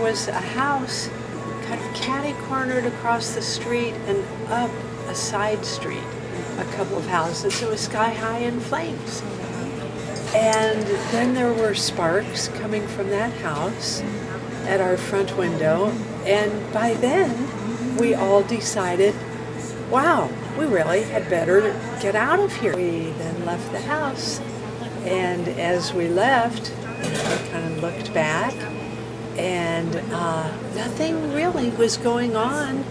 was a house kind of catty-cornered across the street and up a side street, a couple of houses. It was sky-high in flames. And then there were sparks coming from that house at our front window. And by then, we all decided, wow, we really had better get out of here. We then left the house. And as we left, we kind of looked back, and nothing really was going on.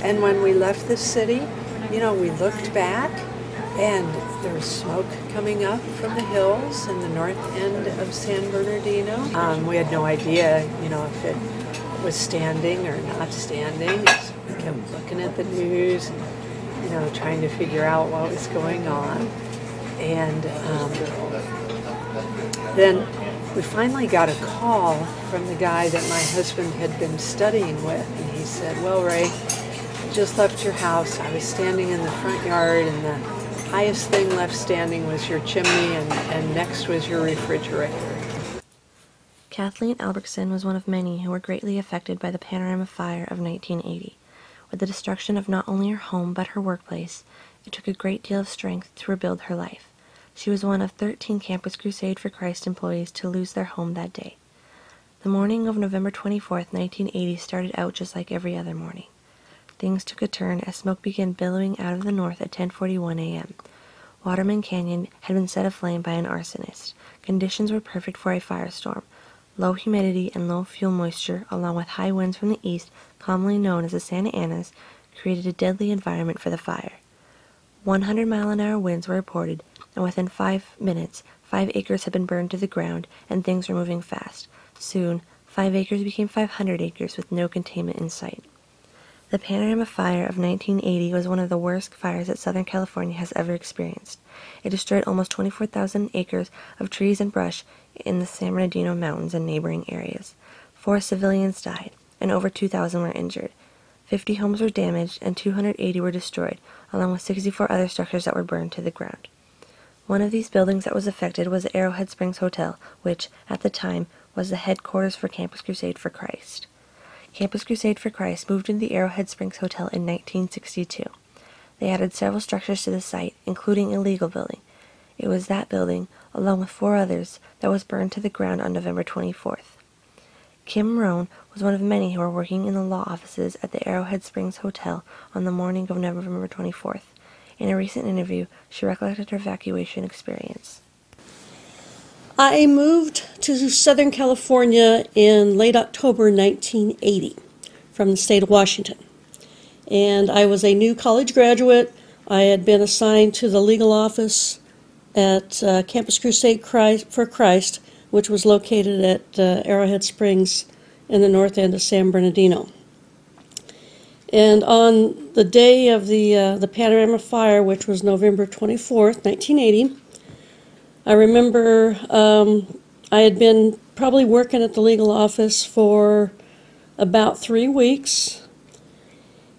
And when we left the city, we looked back, and there was smoke coming up from the hills in the north end of San Bernardino. We had no idea, if it was standing or not standing. So we kept looking at the news, and, trying to figure out what was going on. And then we finally got a call from the guy that my husband had been studying with, and he said, well, Ray, I just left your house. I was standing in the front yard, and the highest thing left standing was your chimney, and next was your refrigerator. Kathleen Albrechtsen was one of many who were greatly affected by the Panorama Fire of 1980. With the destruction of not only her home but her workplace, it took a great deal of strength to rebuild her life. She was one of 13 Campus Crusade for Christ employees to lose their home that day. The morning of November 24th, 1980 started out just like every other morning. Things took a turn as smoke began billowing out of the north at 10:41 a.m. Waterman Canyon had been set aflame by an arsonist. Conditions were perfect for a firestorm. Low humidity and low fuel moisture, along with high winds from the east, commonly known as the Santa Anas, created a deadly environment for the fire. 100-mile-an-hour winds were reported, and within 5 minutes, 5 acres had been burned to the ground, and things were moving fast. Soon, 5 acres became 500 acres with no containment in sight. The Panorama Fire of 1980 was one of the worst fires that Southern California has ever experienced. It destroyed almost 24,000 acres of trees and brush in the San Bernardino Mountains and neighboring areas. 4 civilians died, and over 2,000 were injured. 50 homes were damaged, and 280 were destroyed, along with 64 other structures that were burned to the ground. One of these buildings that was affected was the Arrowhead Springs Hotel, which, at the time, was the headquarters for Campus Crusade for Christ. Campus Crusade for Christ moved into the Arrowhead Springs Hotel in 1962. They added several structures to the site, including a legal building. It was that building, along with 4 others, that was burned to the ground on November 24th. Kim Rohn was one of many who were working in the law offices at the Arrowhead Springs Hotel on the morning of November 24th. In a recent interview, she recollected her evacuation experience. I moved to Southern California in late October 1980 from the state of Washington. And I was a new college graduate. I had been assigned to the legal office at Campus Crusade for Christ, which was located at Arrowhead Springs in the north end of San Bernardino. And on the day of the Panorama Fire, which was November 24th, 1980, I remember I had been probably working at the legal office for about 3 weeks.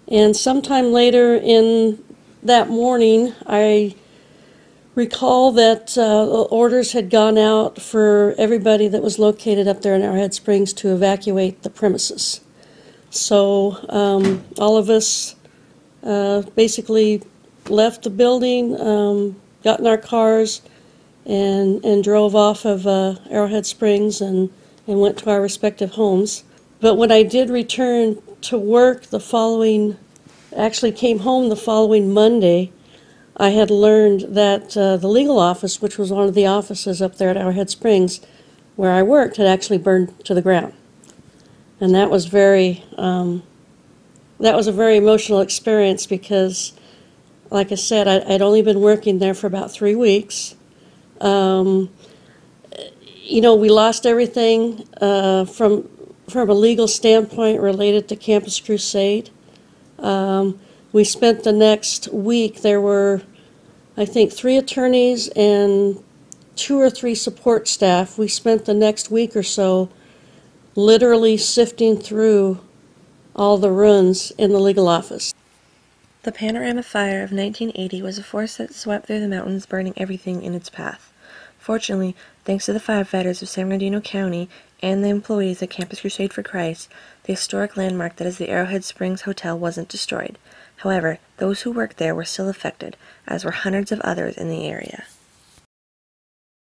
And sometime later in that morning, I recall that orders had gone out for everybody that was located up there in Arrowhead Springs to evacuate the premises. So all of us basically left the building, got in our cars, and drove off of Arrowhead Springs and went to our respective homes. But when I did return to work actually came home the following Monday, I had learned that the legal office, which was one of the offices up there at Arrowhead Springs, where I worked, had actually burned to the ground. And that was a very emotional experience because, like I said, I'd only been working there for about 3 weeks. We lost everything from a legal standpoint related to Campus Crusade. We spent the next week, there were, I think, 3 attorneys and 2 or 3 support staff. We spent the next week or so literally sifting through all the ruins in the legal office. The Panorama Fire of 1980 was a force that swept through the mountains, burning everything in its path. Fortunately, thanks to the firefighters of San Bernardino County and the employees at Campus Crusade for Christ, the historic landmark that is the Arrowhead Springs Hotel wasn't destroyed. However, those who worked there were still affected, as were hundreds of others in the area.